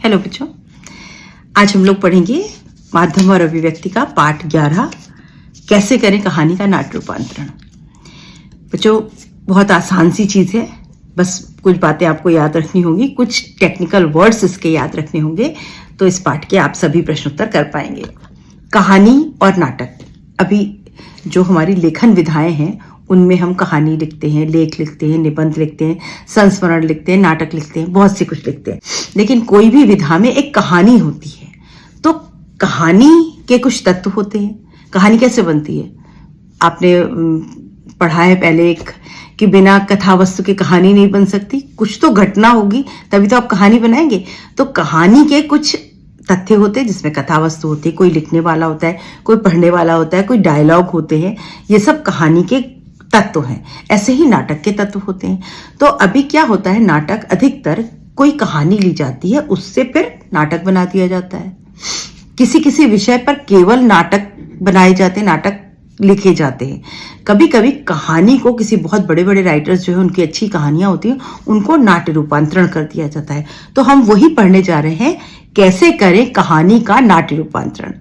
Hello बच्चों, आज हम लोग पढ़ेंगे माध्यम और अभिव्यक्ति का पाठ 11, कैसे करें कहानी का नाट्य रूपांतरण। बच्चों, बहुत आसान सी चीज है, बस कुछ बातें आपको याद रखनी होगी, कुछ टेक्निकल वर्ड्स इसके याद रखने होंगे, तो इस पाठ के आप सभी प्रश्नोत्तर कर पाएंगे। कहानी और नाटक, अभी जो हमारी लेखन विधाएं हैं उनमें हम कहानी लिखते हैं, लेख लिखते हैं, निबंध लिखते हैं, संस्मरण लिखते हैं, नाटक लिखते हैं, बहुत से कुछ लिखते हैं, लेकिन कोई भी विधा में एक कहानी होती है। तो कहानी के कुछ तत्व होते हैं। कहानी कैसे बनती है? आपने पढ़ा है पहले एक कि बिना कथा वस्तु की कहानी नहीं बन सकती, कुछ तो घटना होगी तभी तो आप कहानी बनाएंगे। तो कहानी के कुछ तथ्य होते हैं जिसमें कथा वस्तु होती है, कोई लिखने वाला होता है, कोई पढ़ने वाला होता है, कोई डायलॉग होते हैं, ये सब कहानी के तत्व हैं। ऐसे ही नाटक के तत्व होते हैं। तो अभी क्या होता है, नाटक अधिकतर कोई कहानी ली जाती है, उससे फिर नाटक बना दिया जाता है। किसी किसी विषय पर केवल नाटक बनाए जाते हैं, नाटक लिखे जाते हैं। कभी कभी कहानी को किसी बहुत बड़े बड़े राइटर्स जो है, उनकी अच्छी कहानियां होती हैं, उनको नाट्य रूपांतरण कर दिया जाता है। तो हम वही पढ़ने जा रहे हैं, कैसे करें कहानी का नाट्य रूपांतरण।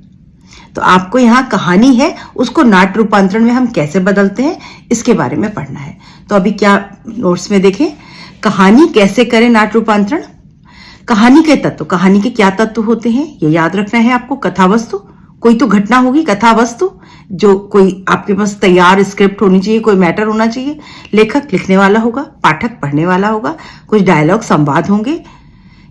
तो आपको यहाँ कहानी है, उसको नाट्य रूपांतरण में हम कैसे बदलते हैं, इसके बारे में पढ़ना है। तो अभी क्या नोट्स में देखें, कहानी कैसे करें नाट्य रूपांतरण। कहानी के तत्व, कहानी के क्या तत्व होते हैं ये याद रखना है आपको। कथा वस्तु, कोई तो घटना होगी, कथा वस्तु जो कोई आपके पास तैयार स्क्रिप्ट होनी चाहिए, कोई मैटर होना चाहिए। लेखक लिखने वाला होगा, पाठक पढ़ने वाला होगा, कुछ डायलॉग संवाद होंगे,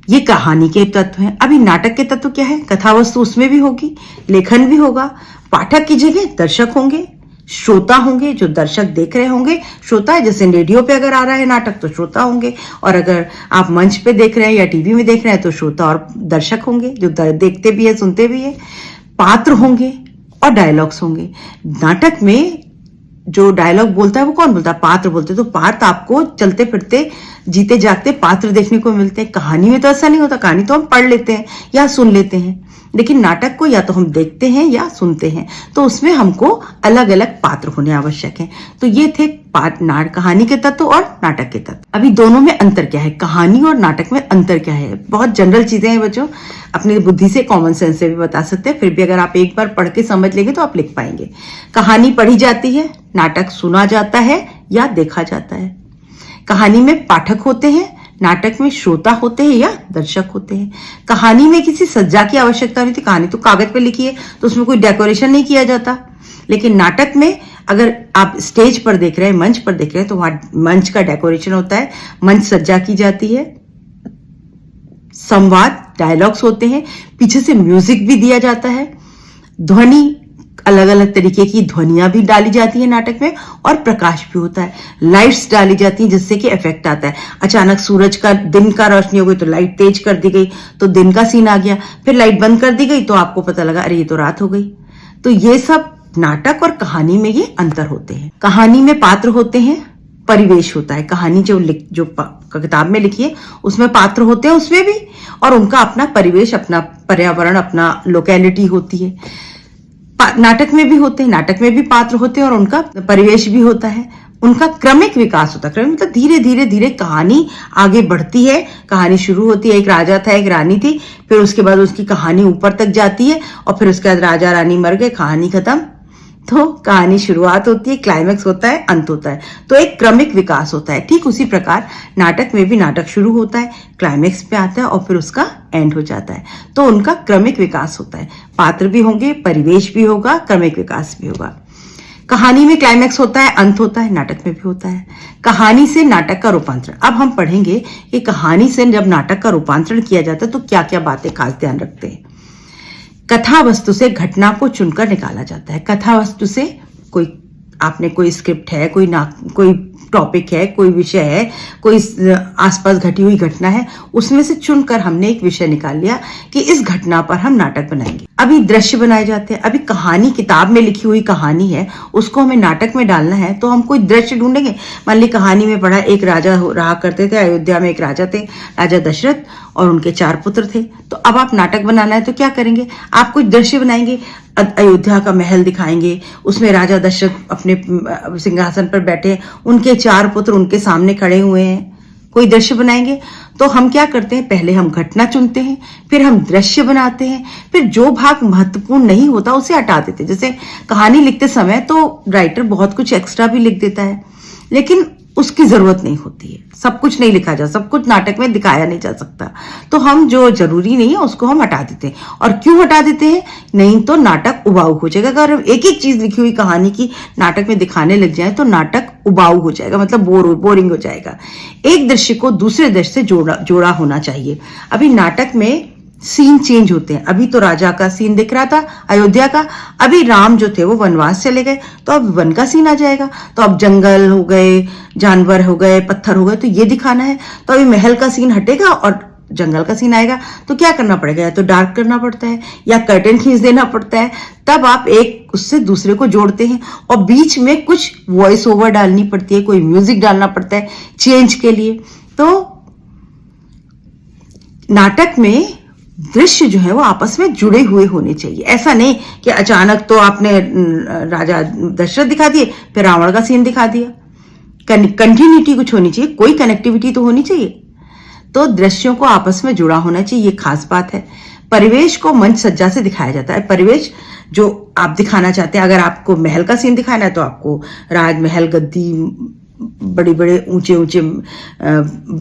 ये कहानी के तत्व हैं। अभी नाटक के तत्व क्या है? कथा वस्तु उसमें भी होगी, लेखन भी होगा, पाठक की जगह दर्शक होंगे, श्रोता होंगे, जो दर्शक देख रहे होंगे। श्रोता है, जैसे रेडियो पे अगर आ रहा है नाटक तो श्रोता होंगे, और अगर आप मंच पे देख रहे हैं या टीवी में देख रहे हैं तो श्रोता और दर्शक होंगे, जो देखते भी है, सुनते भी है। पात्र होंगे और डायलॉग्स होंगे। नाटक में जो डायलॉग बोलता है वो कौन बोलता है? पात्र बोलते हैं। तो पात्र आपको चलते फिरते जीते जागते पात्र देखने को मिलते हैं। कहानी में तो ऐसा नहीं होता, कहानी तो हम पढ़ लेते हैं या सुन लेते हैं, लेकिन नाटक को या तो हम देखते हैं या सुनते हैं, तो उसमें हमको अलग अलग पात्र होने आवश्यक है। तो ये थे कहानी के तत्व और नाटक के तत्व। अभी दोनों में अंतर क्या है, कहानी और नाटक में अंतर क्या है? बहुत जनरल चीजें हैं बच्चों, अपनी बुद्धि से, कॉमन सेंस से भी बता सकते हैं, फिर भी अगर आप एक बार पढ़ के समझ लेंगे तो आप लिख पाएंगे। कहानी पढ़ी जाती है, नाटक सुना जाता है या देखा जाता है। कहानी में पाठक होते हैं, नाटक में श्रोता होते हैं या दर्शक होते हैं। कहानी में किसी सज्जा की आवश्यकता नहीं थी, कहानी तो कागज पे लिखी है तो उसमें कोई डेकोरेशन नहीं किया जाता। लेकिन नाटक में अगर आप स्टेज पर देख रहे हैं, मंच पर देख रहे हैं, तो वहां मंच का डेकोरेशन होता है, मंच सज्जा की जाती है, संवाद डायलॉग्स होते हैं, पीछे से म्यूजिक भी दिया जाता है, ध्वनि अलग अलग तरीके की ध्वनियां भी डाली जाती है नाटक में, और प्रकाश भी होता है, लाइट्स डाली जाती हैं जिससे कि इफेक्ट आता है। अचानक सूरज का, दिन का रोशनी हो गई तो लाइट तेज कर दी गई तो दिन का सीन आ गया, फिर लाइट बंद कर दी गई तो आपको पता लगा अरे ये तो रात हो गई। तो ये सब नाटक और कहानी में ये अंतर होते हैं। कहानी में पात्र होते हैं, परिवेश होता है। कहानी जो किताब में लिखी है उसमें पात्र होते हैं, उसमें भी, और उनका अपना परिवेश, अपना पर्यावरण, अपना लोकेलिटी होती है। नाटक में भी होते हैं, नाटक में भी पात्र होते हैं और उनका परिवेश भी होता है। उनका क्रमिक विकास होता है। क्रमिक मतलब धीरे धीरे धीरे कहानी आगे बढ़ती है। कहानी शुरू होती है, एक राजा था, एक रानी थी, फिर उसके बाद उसकी कहानी ऊपर तक जाती है, और फिर उसके बाद राजा रानी मर गए, कहानी खत्म। तो कहानी शुरुआत होती है, क्लाइमैक्स होता है, अंत होता है। तो एक क्रमिक विकास होता है। ठीक उसी प्रकार नाटक में भी नाटक शुरू होता है, क्लाइमैक्स पे आता है और फिर उसका एंड हो जाता है। तो उनका क्रमिक विकास होता है। पात्र भी होंगे, परिवेश भी होगा, क्रमिक विकास भी होगा। कहानी में क्लाइमैक्स होता है, अंत होता है, नाटक में भी होता है। कहानी से नाटक का रूपांतरण, अब हम पढ़ेंगे कि कहानी से जब नाटक का रूपांतरण किया जाता है तो क्या क्या बातें खास ध्यान रखते हैं। कथा वस्तु से घटना को चुनकर निकाला जाता है। कथा वस्तु से आपने कोई स्क्रिप्ट है, कोई टॉपिक है, कोई विषय है, कोई आसपास घटी हुई घटना है, उसमें से चुनकर हमने एक विषय निकाल लिया कि इस घटना पर हम नाटक बनाएंगे। अभी दृश्य बनाए जाते हैं। अभी कहानी, किताब में लिखी हुई कहानी है, उसको हमें नाटक में डालना है तो हम कोई दृश्य ढूंढेंगे। मान ली कहानी में पढ़ा, एक राजा रहा करते थे, अयोध्या में एक राजा थे, राजा दशरथ, और उनके 4 पुत्र थे। तो अब आप नाटक बनाना है तो क्या करेंगे, आप कुछ दृश्य बनाएंगे, अयोध्या का महल दिखाएंगे, उसमें राजा दशरथ अपने सिंहासन पर बैठे, उनके 4 पुत्र उनके सामने खड़े हुए हैं, कोई दृश्य बनाएंगे। तो हम क्या करते हैं, पहले हम घटना चुनते हैं, फिर हम दृश्य बनाते हैं, फिर जो भाग महत्वपूर्ण नहीं होता उसे हटा देते हैं। जैसे कहानी लिखते समय तो राइटर बहुत कुछ एक्स्ट्रा भी लिख देता है, लेकिन उसकी जरूरत नहीं होती है। सब कुछ नहीं लिखा जा, सब कुछ नाटक में दिखाया नहीं जा सकता, तो हम जो जरूरी नहीं है उसको हम हटा देते हैं। और क्यों हटा देते हैं? नहीं तो नाटक उबाऊ हो जाएगा। अगर एक एक चीज लिखी हुई कहानी की नाटक में दिखाने लग जाए तो नाटक उबाऊ हो जाएगा, मतलब बोरिंग हो जाएगा। एक दृश्य को दूसरे दृश्य से जोड़ा होना चाहिए। अभी नाटक में सीन चेंज होते हैं। अभी तो राजा का सीन दिख रहा था, अयोध्या का, अभी राम जो थे वो वनवास चले गए, तो अब वन का सीन आ जाएगा। तो अब जंगल हो गए, जानवर हो गए, पत्थर हो गए, तो ये दिखाना है। तो अभी महल का सीन हटेगा और जंगल का सीन आएगा, तो क्या करना पड़ेगा? या तो डार्क करना पड़ता है या कर्टेन खींच देना पड़ता है, तब आप एक उससे दूसरे को जोड़ते हैं। और बीच में कुछ वॉइस ओवर डालनी पड़ती है, कोई म्यूजिक डालना पड़ता है चेंज के लिए। तो नाटक में दृश्य जो है वो आपस में जुड़े हुए होने चाहिए। ऐसा नहीं कि अचानक तो आपने राजा दशरथ दिखा दिए, फिर रावण का सीन दिखा दिया। कंटिन्यूटी कुछ होनी चाहिए, कोई कनेक्टिविटी तो होनी चाहिए। तो दृश्यों को आपस में जुड़ा होना चाहिए, ये खास बात है। परिवेश को मंच सज्जा से दिखाया जाता है। परिवेश जो आप दिखाना चाहते हैं, अगर आपको महल का सीन दिखाना है तो आपको राजमहल, गद्दी, बड़े बड़े ऊंचे ऊंचे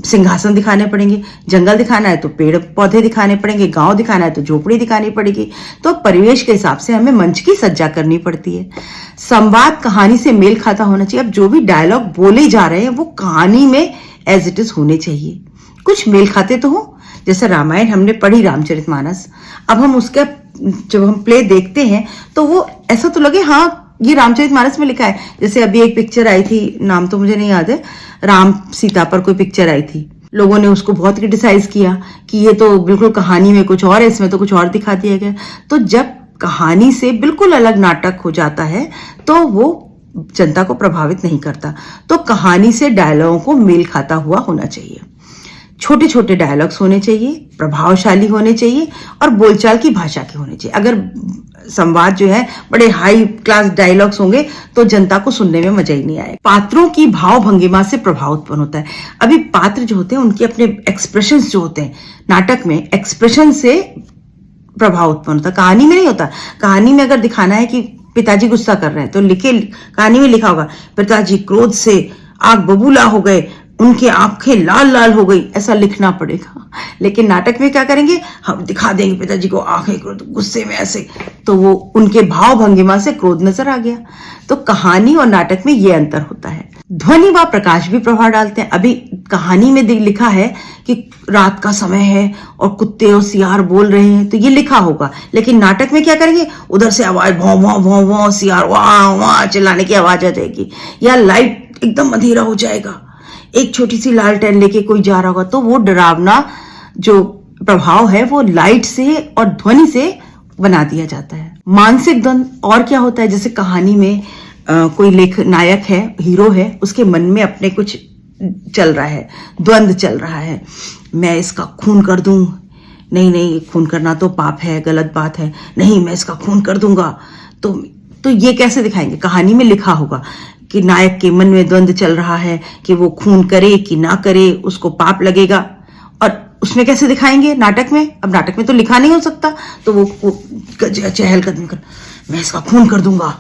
सिंहासन दिखाने पड़ेंगे। जंगल दिखाना है तो पेड़ पौधे दिखाने पड़ेंगे। गांव दिखाना है तो झोपड़ी दिखानी पड़ेगी। तो परिवेश के हिसाब से हमें मंच की सज्जा करनी पड़ती है। संवाद कहानी से मेल खाता होना चाहिए। अब जो भी डायलॉग बोले जा रहे हैं वो कहानी में एज इट इज होने चाहिए, कुछ मेल खाते तो हो। जैसे रामायण हमने पढ़ी, रामचरितमानस, अब हम उसका जब हम प्ले देखते हैं तो वो ऐसा तो लगे हाँ ये रामचरितमानस में लिखा है। जैसे अभी एक पिक्चर आई थी, नाम तो मुझे नहीं याद है, राम सीता पर कोई पिक्चर आई थी, लोगों ने उसको बहुत क्रिटिसाइज किया कि ये तो बिल्कुल कहानी में कुछ और है, इसमें तो कुछ और दिखा दिया गया। तो जब कहानी से बिल्कुल अलग नाटक हो जाता है तो वो जनता को प्रभावित नहीं करता। तो कहानी से डायलॉगों को मेल खाता हुआ होना चाहिए। छोटे छोटे डायलॉग्स होने चाहिए, प्रभावशाली होने चाहिए और बोलचाल की भाषा के होने चाहिए। अगर संवाद जो है बड़े हाई क्लास डायलॉग्स होंगे तो जनता को सुनने में मजा ही नहीं आएगा। पात्रों की भाव भंगिमा से प्रभाव उत्पन्न होता है। अभी पात्र जो होते हैं उनके अपने एक्सप्रेशंस जो होते हैं, नाटक में एक्सप्रेशन से प्रभाव उत्पन्न होता है, कहानी में नहीं होता। कहानी में अगर दिखाना है कि पिताजी गुस्सा कर रहे हैं तो लिखे, कहानी में लिखा होगा पिताजी क्रोध से आग बबूला हो गए, उनकी आंखें लाल लाल हो गई, ऐसा लिखना पड़ेगा। लेकिन नाटक में क्या करेंगे, हम दिखा देंगे पिताजी को आंखें गुस्से में ऐसे, तो वो उनके भाव भंगिमा से क्रोध नजर आ गया। तो कहानी और नाटक में ये अंतर होता है। ध्वनि व प्रकाश भी प्रभाव डालते हैं। अभी कहानी में लिखा है कि रात का समय है और कुत्ते और सियार बोल रहे हैं, तो ये लिखा होगा। लेकिन नाटक में क्या करेंगे, उधर से आवाज भौं भौं भौं भौं, सियार वाह वाह चिल्लाने की आवाज आ जाएगी, या लाइट एकदम अंधेरा हो जाएगा, एक छोटी सी लालटेन लेके कोई जा रहा होगा, तो वो डरावना जो प्रभाव है वो लाइट से और ध्वनि से बना दिया जाता है। मानसिक द्वंद और क्या होता है, जैसे कहानी में कोई नायक है, हीरो है, उसके मन में अपने कुछ चल रहा है, द्वंद चल रहा है, मैं इसका खून कर दूं, नहीं खून करना तो पाप है, गलत बात है, नहीं मैं इसका खून कर दूंगा। तो ये कैसे दिखाएंगे, कहानी में लिखा होगा कि नायक के मन में द्वंद चल रहा है कि वो खून करे कि ना करे, उसको पाप लगेगा। और उसमें कैसे दिखाएंगे नाटक में, अब नाटक में तो लिखा नहीं हो सकता, तो वो चहलकदमी कर, मैं इसका खून कर दूंगा,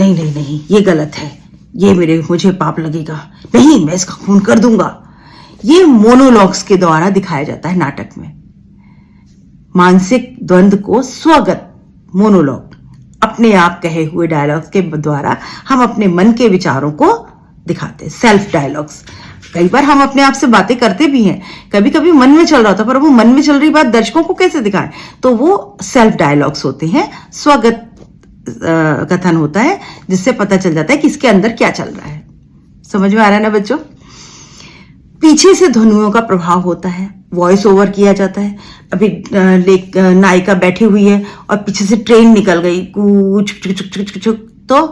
नहीं ये गलत है, ये मुझे पाप लगेगा, नहीं मैं इसका खून कर दूंगा। ये मोनोलॉग्स के द्वारा दिखाया जाता है नाटक में। मानसिक द्वंद को स्वगत मोनोलॉग, अपने आप कहे हुए डायलॉग्स के द्वारा हम अपने मन के विचारों को दिखाते हैं, सेल्फ डायलॉग्स। कई बार हम अपने आप से बातें करते भी हैं, कभी कभी मन में चल रहा था, पर वो मन में चल रही बात दर्शकों को कैसे दिखाएं, तो वो सेल्फ डायलॉग्स होते हैं, स्वगत कथन होता है, जिससे पता चल जाता है कि इसके अंदर क्या चल रहा है। समझ में आ रहा है ना बच्चों? पीछे से ध्वनियों का प्रभाव होता है, वॉइस ओवर किया जाता है। अभी नायिका बैठी हुई है और पीछे से ट्रेन निकल गई, कूच चुक चुक चुक चुक, तो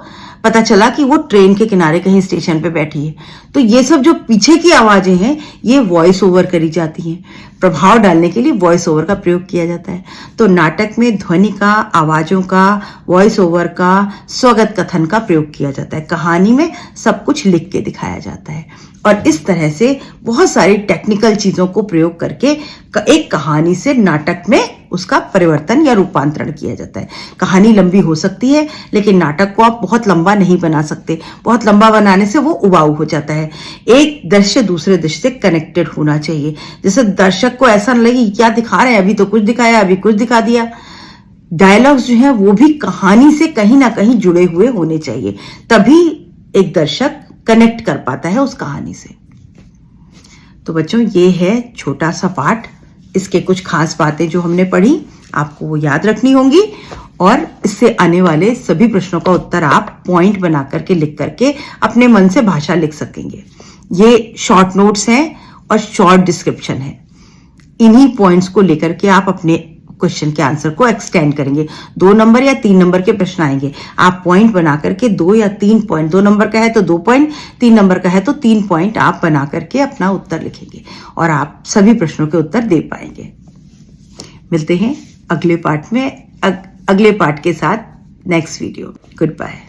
पता चला कि वो ट्रेन के किनारे कहीं स्टेशन पे बैठी है। तो ये सब जो पीछे की आवाजें हैं ये वॉइस ओवर करी जाती हैं। प्रभाव डालने के लिए वॉइस ओवर का प्रयोग किया जाता है। तो नाटक में ध्वनि का, आवाजों का, वॉइस ओवर का, स्वगत कथन का प्रयोग किया जाता है। कहानी में सब कुछ लिख के दिखाया जाता है और इस तरह से बहुत सारी टेक्निकल चीजों को प्रयोग करके एक कहानी से नाटक में उसका परिवर्तन या रूपांतरण किया जाता है। कहानी लंबी हो सकती है लेकिन नाटक को आप बहुत लंबा नहीं बना सकते। बहुत लंबा बनाने से वो उबाऊ हो जाता है। एक दृश्य दूसरे दृश्य से कनेक्टेड होना चाहिए, जैसे दर्शक को ऐसा न लगे क्या दिखा रहे हैं, अभी तो कुछ दिखाया, अभी कुछ दिखा दिया। डायलॉग्स जो है वो भी कहानी से कहीं ना कहीं जुड़े हुए होने चाहिए, तभी एक दर्शक कनेक्ट कर पाता है उस कहानी से। तो बच्चों ये है छोटा सा पाठ। इसके कुछ खास बातें जो हमने पढ़ी आपको वो याद रखनी होंगी और इससे आने वाले सभी प्रश्नों का उत्तर आप पॉइंट बना करके लिख करके अपने मन से भाषा लिख सकेंगे। ये शॉर्ट नोट्स हैं और शॉर्ट डिस्क्रिप्शन है। इन्हीं पॉइंट्स को लेकर के आप अपने क्वेश्चन के आंसर को एक्सटेंड करेंगे। 2 नंबर या 3 नंबर के प्रश्न आएंगे, आप पॉइंट बना करके 2 या 3 पॉइंट, 2 नंबर का है तो 2 पॉइंट, 3 नंबर का है तो 3 पॉइंट आप बना करके अपना उत्तर लिखेंगे और आप सभी प्रश्नों के उत्तर दे पाएंगे। मिलते हैं अगले पार्ट में, अगले पार्ट के साथ नेक्स्ट वीडियो। Good bye.